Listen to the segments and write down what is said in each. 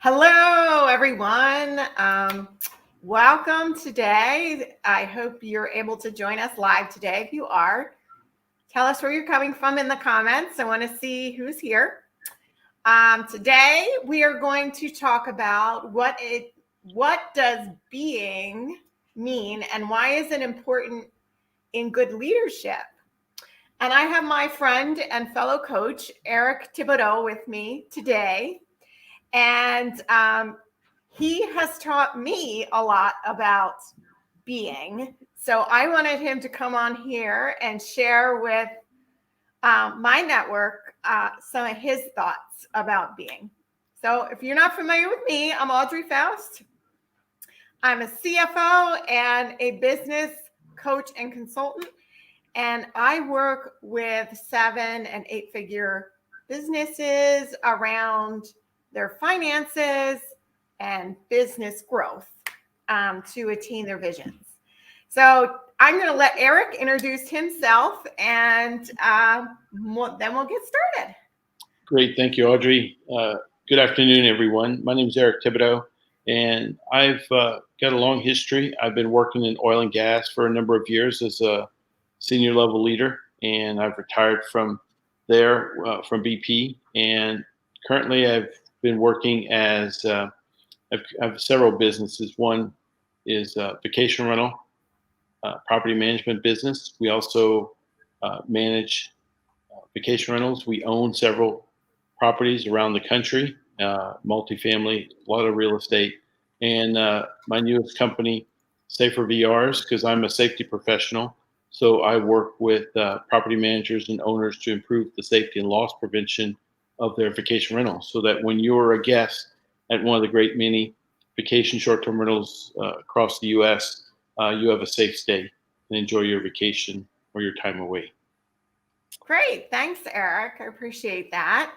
Hello, everyone. Welcome today. I hope you're able to join us live today. If you are, tell us where you're coming from in the comments. I want to see who's here. Today, we are going to talk about what does being mean and why is it important in good leadership. And I have my friend and fellow coach, Eric Thibodeau, with me today. And he has taught me a lot about being. So I wanted him to come on here and share with my network some of his thoughts about being. So if you're not familiar with me, I'm Audrey Faust. I'm a CFO and a business coach and consultant. And I work with 7- and 8-figure businesses around their finances and business growth to attain their visions. So I'm going to let Eric introduce himself, and then we'll get started. Great. Thank you, Audrey. Good afternoon, everyone. My name is Eric Thibodeau, and I've got a long history. I've been working in oil and gas for a number of years as a senior level leader, and I've retired from there from BP. And currently, I've been working as I have several businesses. One is vacation rental, property management business. We also manage vacation rentals. We own several properties around the country, multifamily, a lot of real estate. And my newest company, Safer VRs, because I'm a safety professional. So I work with property managers and owners to improve the safety and loss prevention of their vacation rentals so that when you're a guest at one of the great many vacation short-term rentals across the U.S., you have a safe stay and enjoy your vacation or your time away. Great. Thanks, Eric. I appreciate that.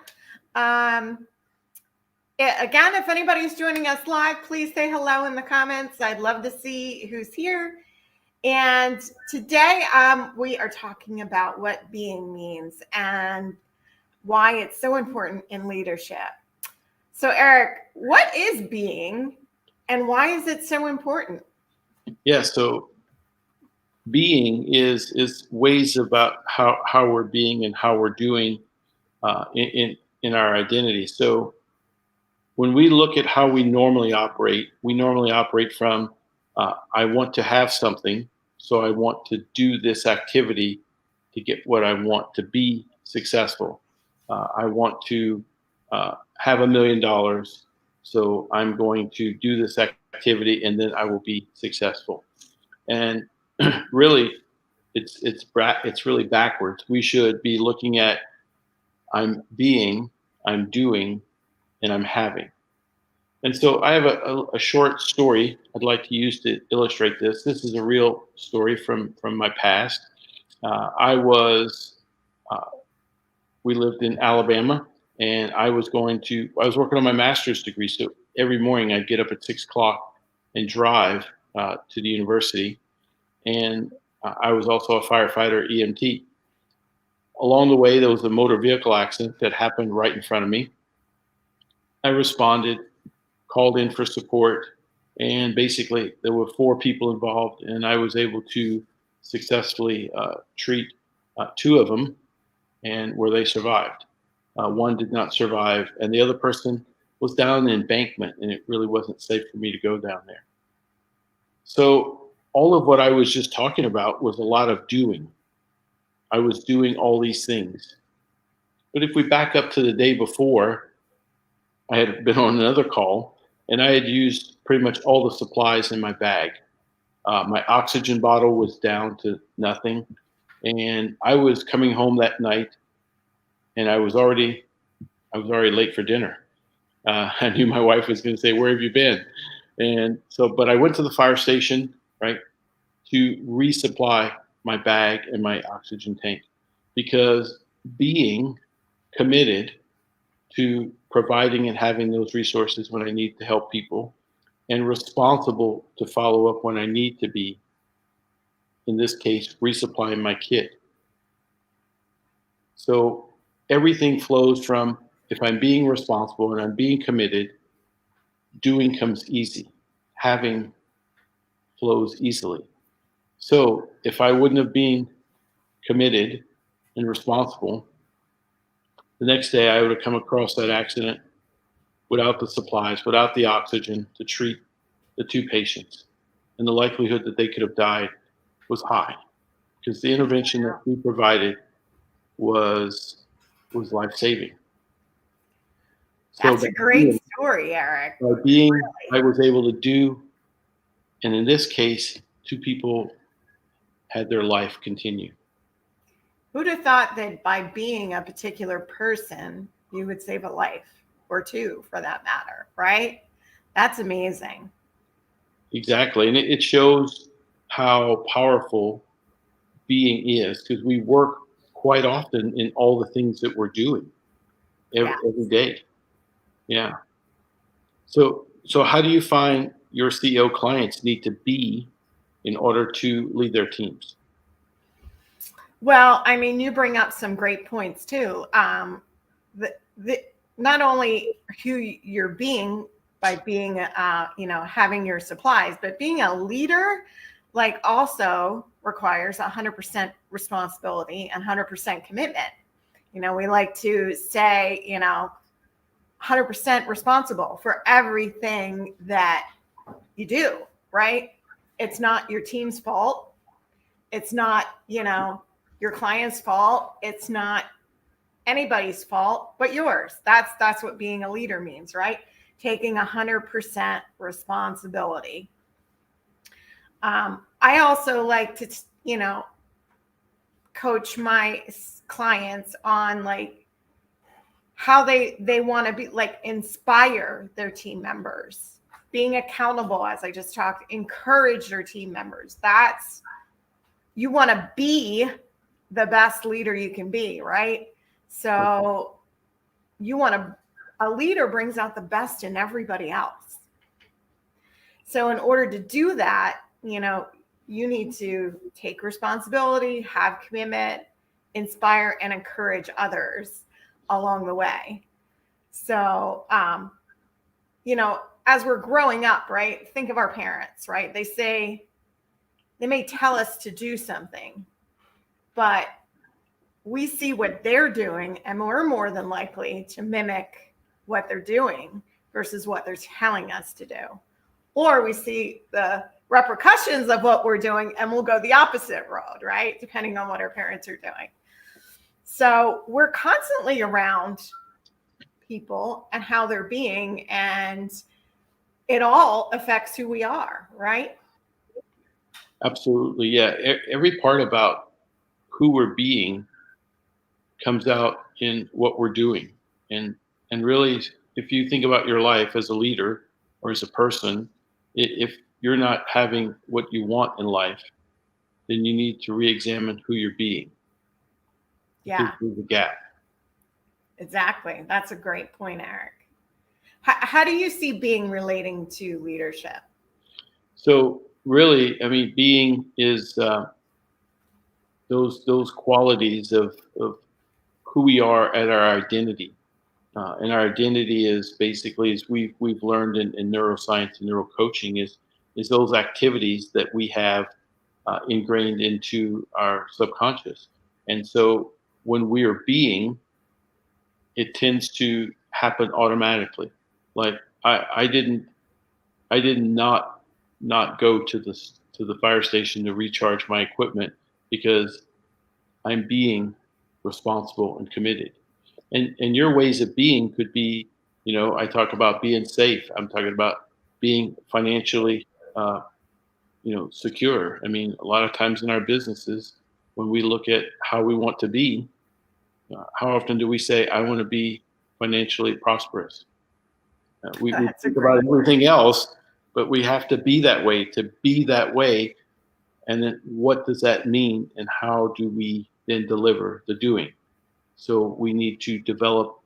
Again, if anybody's joining us live, please say hello in the comments. I'd love to see who's here. And today we are talking about what being means and why it's so important in leadership. So, Eric, what is being and why is it so important? Yeah, so being is ways about how we're being and how we're doing in our identity. So when we look at how we normally operate from I want to have something, so I want to do this activity to get what I want to be successful. I want to have $1 million, so I'm going to do this activity and then I will be successful. And really, it's really backwards. We should be looking at I'm being, I'm doing, and I'm having. And so I have a short story I'd like to use to illustrate this. This is a real story from my past. I was we lived in Alabama, and I was working on my master's degree. So every morning I'd get up at 6 o'clock and drive to the university. And I was also a firefighter EMT. Along the way, there was a motor vehicle accident that happened right in front of me. I responded, called in for support, and basically there were 4 people involved, and I was able to successfully treat 2 of them, and where they survived. One did not survive, and the other person was down an embankment, and it really wasn't safe for me to go down there. So all of what I was just talking about was a lot of doing. I was doing all these things. But if we back up to the day before, I had been on another call, and I had used pretty much all the supplies in my bag. My oxygen bottle was down to nothing, and I was coming home that night, and I was already late for dinner. I knew my wife was going to say, "Where have you been?" And so, but I went to the fire station, right, to resupply my bag and my oxygen tank, because being committed to providing and having those resources when I need to help people, and responsible to follow up when I need to be, in this case, resupplying my kit. So everything flows from if I'm being responsible and I'm being committed, doing comes easy. Having flows easily. So if I wouldn't have been committed and responsible, the next day I would have come across that accident without the supplies, without the oxygen to treat the two patients. And the likelihood that they could have died was high because the intervention that we provided was life saving. So That's a great story, Eric. by being, I was able to do, and in this case, two people had their life continue. Who'd have thought that by being a particular person, you would save a life or two for that matter, right? That's amazing. Exactly. And it shows how powerful being is because we work quite often in all the things that we're doing every day. Yeah. So how do you find your CEO clients need to be in order to lead their teams? Well, I mean, you bring up some great points too. Not only who you're being by being, having your supplies, but being a leader, like also requires 100% responsibility and 100% commitment. We like to say, 100% responsible for everything that you do, right? It's not your team's fault. It's not, your client's fault. It's not anybody's fault but yours. That's what being a leader means, right? Taking 100% responsibility. I also like to, coach my clients on like how they want to be like inspire their team members, being accountable, as I just talked, encourage their team members. That's, you want to be the best leader you can be, right? So you want to, a leader brings out the best in everybody else. So in order to do that, you need to take responsibility, have commitment, inspire and encourage others along the way. So, as we're growing up, right? Think of our parents, right? They may tell us to do something, but we see what they're doing and we're more than likely to mimic what they're doing versus what they're telling us to do. Or we see the repercussions of what we're doing and we'll go the opposite road, right? Depending on what our parents are doing. So we're constantly around people and how they're being, and it all affects who we are, right? Absolutely. Yeah. Every part about who we're being comes out in what we're doing. And really, if you think about your life as a leader or as a person, if you're not having what you want in life, then you need to re-examine who you're being. Yeah. There's a gap. Exactly. That's a great point, Eric. How do you see being relating to leadership? So really, I mean, being is those qualities of who we are at our identity. And our identity is basically, as we've learned in neuroscience and neurocoaching, is those activities that we have ingrained into our subconscious. And so when we are being, it tends to happen automatically. Like I did not go to the fire station to recharge my equipment because I'm being responsible and committed. And your ways of being could be, I talk about being safe. I'm talking about being financially, secure. I mean, a lot of times in our businesses, when we look at how we want to be, how often do we say, I want to be financially prosperous? We think about everything else, but we have to be that way to be that way. And then what does that mean? And how do we then deliver the doing? So we need to develop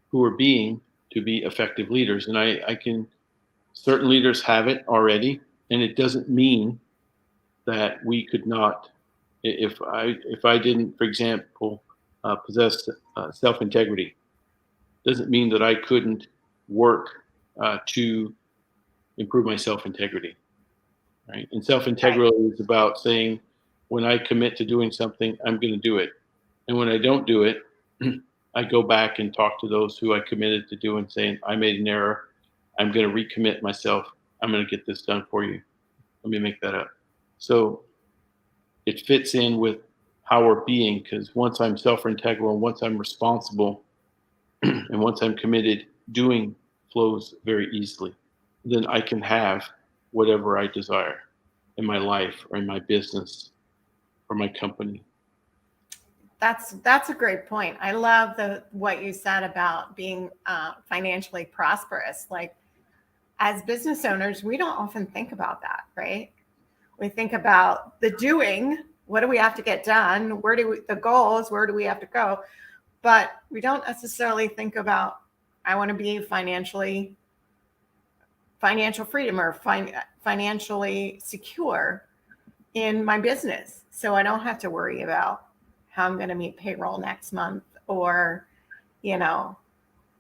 who we're being to be effective leaders. And certain leaders have it already. And it doesn't mean that we could not, if I didn't, for example, possess self-integrity, doesn't mean that I couldn't work to improve my self-integrity, right? And self-integrity is about saying, when I commit to doing something, I'm going to do it. And when I don't do it, I go back and talk to those who I committed to do and saying, I made an error. I'm going to recommit myself. I'm going to get this done for you. Let me make that up. So it fits in with how we're being, because once I'm self-integral and once I'm responsible and once I'm committed, doing flows very easily. Then I can have whatever I desire in my life or in my business or my company. That's a great point. I love what you said about being financially prosperous. Like, as business owners, we don't often think about that, right? We think about the doing. What do we have to get done? The goals? Where do we have to go? But we don't necessarily think about, I want to be financial freedom or financially secure in my business, so I don't have to worry about how I'm going to meet payroll next month, or,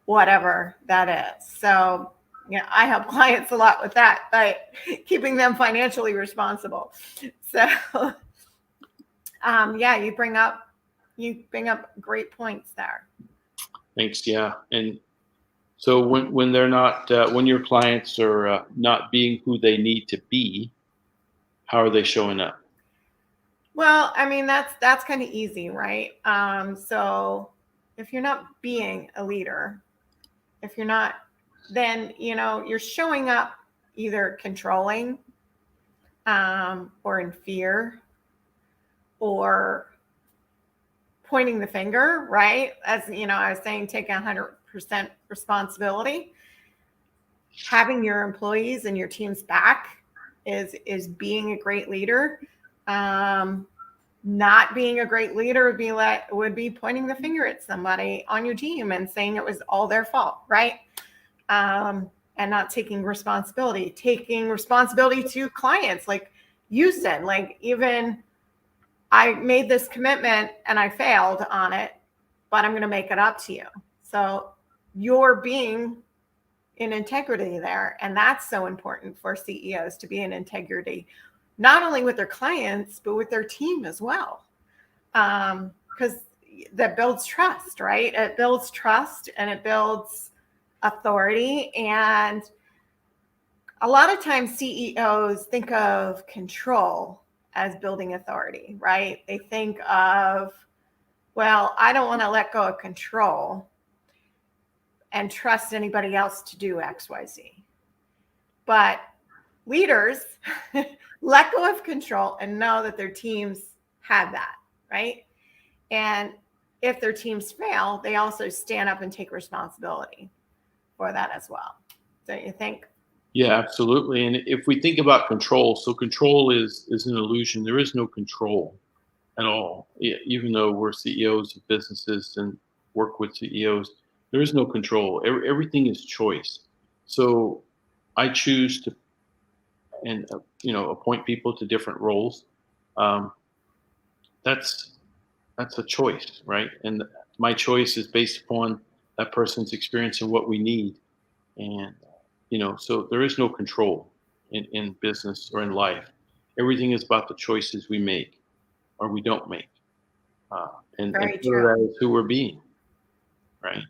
whatever that is. So, I help clients a lot with that, by keeping them financially responsible. So, you bring up great points there. Thanks. Yeah. And so when they're not, when your clients are not being who they need to be, how are they showing up? Well, I mean, that's kind of easy, right? So if you're not being a leader, if you're not, then, you're showing up either controlling, or in fear, or pointing the finger, right? As I was saying, taking 100% responsibility. Having your employees and your teams back is being a great leader. Not being a great leader would be pointing the finger at somebody on your team and saying it was all their fault, right? And not taking responsibility to clients. Like you said, like, even I made this commitment and I failed on it, but I'm going to make it up to you. So you're being in integrity there. And that's so important for CEOs, to be in integrity, not only with their clients, but with their team as well. Because that builds trust, right? It builds trust and it builds authority. And a lot of times CEOs think of control as building authority, right? They think of, well, I don't want to let go of control and trust anybody else to do X, Y, Z. But leaders let go of control and know that their teams have that, right? And if their teams fail, they also stand up and take responsibility for that as well. Don't you think? Yeah, absolutely. And if we think about control, so control is an illusion. There is no control at all. Even though we're CEOs of businesses and work with CEOs, there is no control. Everything is choice. So I choose to, and appoint people to different roles. Um, that's a choice, right? And my choice is based upon that person's experience and what we need. And so there is no control in business or in life. Everything is about the choices we make or we don't make. And Very part of true. that is who we're being, right?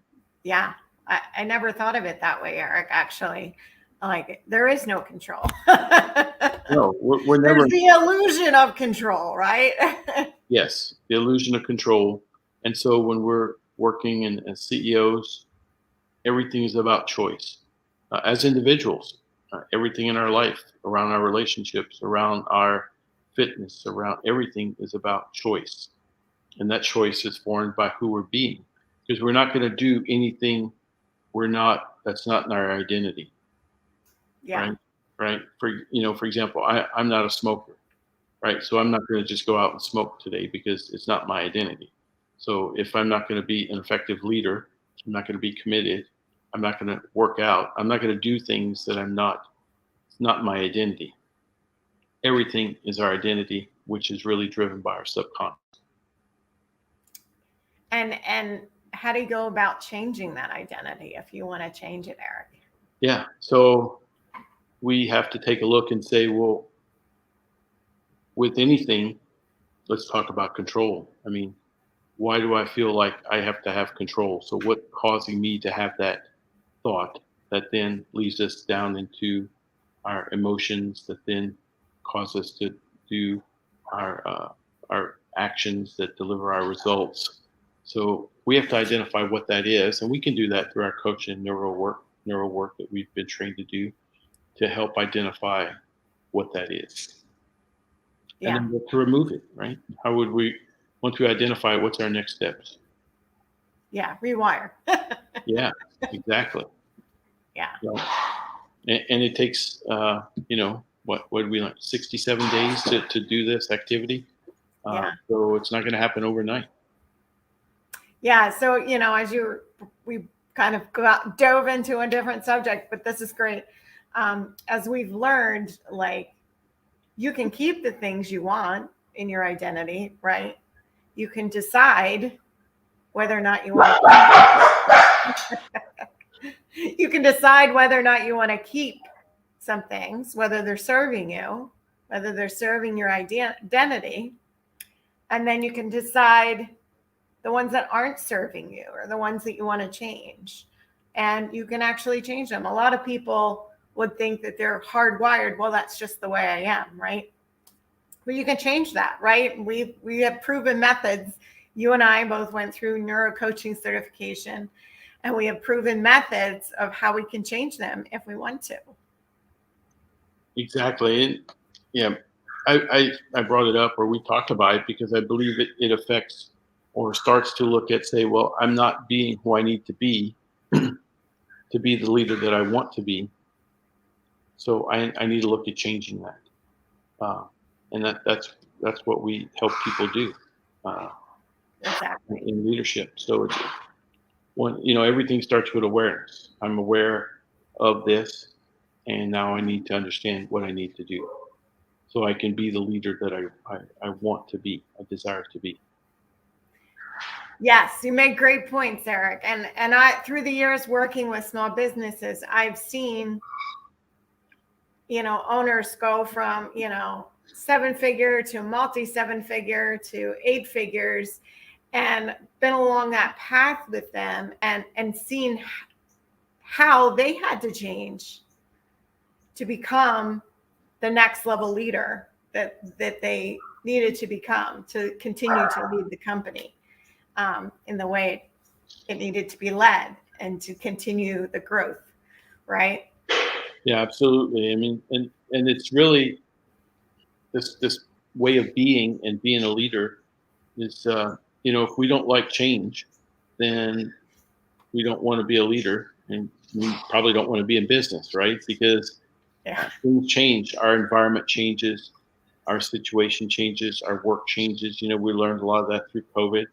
Yeah. I never thought of it that way, Eric, actually. Like, there is no control. No, we're never. There's the illusion of control, right? Yes, the illusion of control. And so when we're working as CEOs, everything is about choice. As individuals, everything in our life, around our relationships, around our fitness, around everything is about choice. And that choice is formed by who we're being. Because we're not going to do anything that's not in our identity. Yeah. Right. For example, I'm not a smoker. Right. So I'm not going to just go out and smoke today because it's not my identity. So if I'm not going to be an effective leader, I'm not going to be committed, I'm not going to work out, I'm not going to do things that it's not my identity. Everything is our identity, which is really driven by our subconscious. And how do you go about changing that identity if you want to change it, Eric? Yeah. So we have to take a look and say, well, with anything, let's talk about control. I mean, why do I feel like I have to have control? So what's causing me to have that thought that then leads us down into our emotions that then cause us to do our actions that deliver our results. So we have to identify what that is, and we can do that through our coaching and neural work that we've been trained to do to help identify what that is, and Yeah. then to remove it. Right? How would we, once we identify it, what's our next steps? Yeah. Rewire. Yeah, exactly. Yeah. So, and it takes what did we learn, 67 days to do this activity. Yeah. So it's not going to happen overnight. Yeah. So, we kind of dove into a different subject, but this is great. As we've learned, like, you can keep the things you want in your identity, right? You can decide whether or not you want to you can decide whether or not you want to keep some things, whether they're serving you, whether they're serving your identity. And then you can decide the ones that aren't serving you or the ones that you want to change. And you can actually change them. A lot of people would think that they're hardwired. Well, that's just the way I am, right? But you can change that, right? We have proven methods. You and I both went through neuro coaching certification, and we have proven methods of how we can change them if we want to. Exactly. And yeah, I brought it up, or we talked about it, because I believe it affects or starts to look at, say, well, I'm not being who I need to be to be the leader that I want to be. So I need to look at changing that. And that's what we help people do Exactly. in leadership. So it's everything starts with awareness. I'm aware of this, and now I need to understand what I need to do, so I can be the leader that I want to be, I desire to be. Yes, you make great points, Eric. And I, through the years working with small businesses, I've seen, owners go from, 7-figure to multi-7-figure to 8 figures, and been along that path with them and seen how they had to change to become the next level leader that they needed to become to continue to lead the company in the way it needed to be led and to continue the growth, right? Yeah, absolutely. I mean, and it's really this way of being and being a leader is, if we don't like change, then we don't want to be a leader, and we probably don't want to be in business, right? Because Yeah. things change, our environment changes, our situation changes, our work changes. We learned a lot of that through COVID.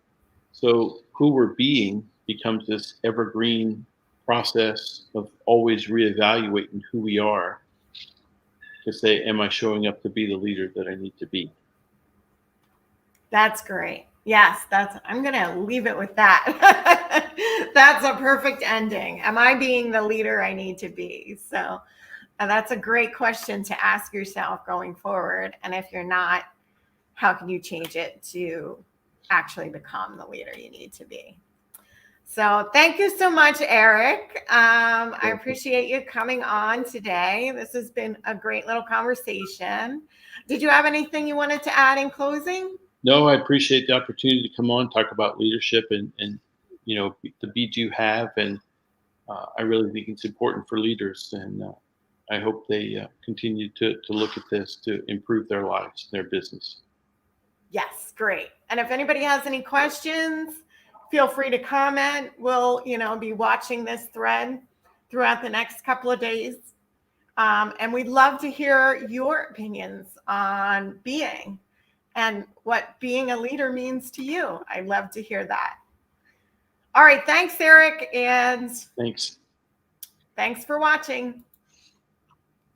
So who we're being becomes this evergreen process of always reevaluating who we are to say, am I showing up to be the leader that I need to be? That's great. Yes, I'm going to leave it with that. That's a perfect ending. Am I being the leader I need to be? So that's a great question to ask yourself going forward. And if you're not, how can you change it to actually become the leader you need to be? So thank you so much, Eric. I appreciate you coming on today. This has been a great little conversation. Did you have anything you wanted to add in closing? No, I appreciate the opportunity to come on, talk about leadership and the beat you have. And I really think it's important for leaders. And I hope they continue to look at this to improve their lives, their business. Yes, great. And if anybody has any questions, feel free to comment. We'll, be watching this thread throughout the next couple of days. And we'd love to hear your opinions on being and what being a leader means to you. I'd love to hear that. All right. Thanks, Eric. And Thanks. thanks for watching.